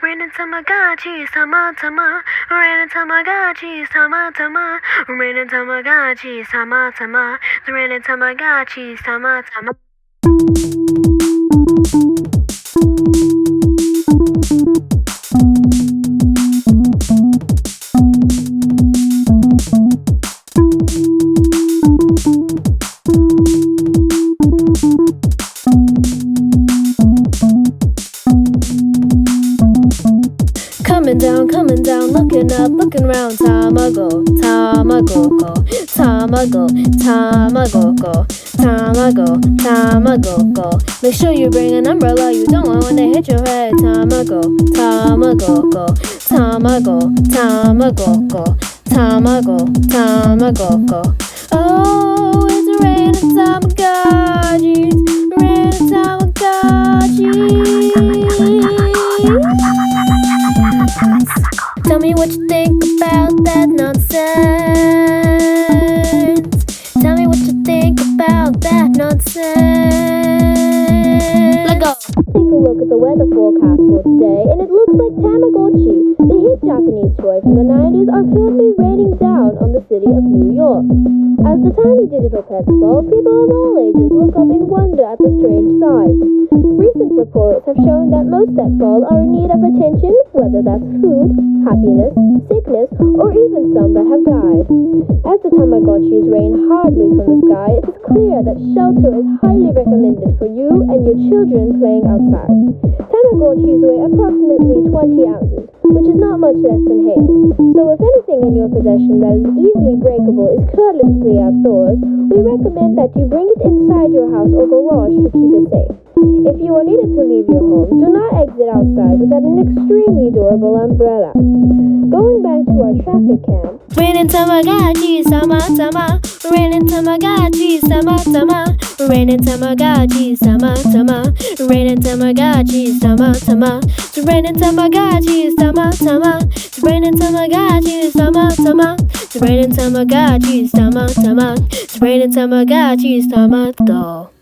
raining Tamagotchis, tama. Raining Tamagotchis, tama. Raining Tamagotchis, tama. Raining Tamagotchis, tama. Coming down, looking up, looking round. Tamagotchi. Make sure you bring an umbrella, you don't want when they hit your head. Tamagotchi. Oh, it's raining Tamagotchis, raining Tamagotchis. Tell me what you think about that nonsense. Tell me what you think about that nonsense. Let go. Take a look at the weather forecast for today, and it looks like Tamagotchi, the hit Japanese toy from the 90s, are currently raining down on the city of New York. As the tiny digital pets fall, people of all ages look up in wonder at the strange sight. Recent reports have shown that most that fall are in need of attention, whether that's food, happiness, sickness, or even some that have died. As the Tamagotchis rain hardly from the sky, it is clear that shelter is highly recommended for you and your children playing outside. Tamagotchis weigh approximately 20 ounces, which is not much less than hail. So if anything in your possession that is easily breakable is currently outdoors, we recommend that you bring it inside your house or garage to keep it safe. If you are needed to leave your home, do not exit outside without an extremely durable umbrella. Going back to our traffic cam. Raining Tamagotchis, tama. Raining Tamagotchis, tama. Raining Tamagotchis, tama. Raining Tamagotchis, tama. Raining Tamagotchis, tama. Raining Tamagotchis, tama. Raining Tamagotchis, tama. Raining Tamagotchis, tama.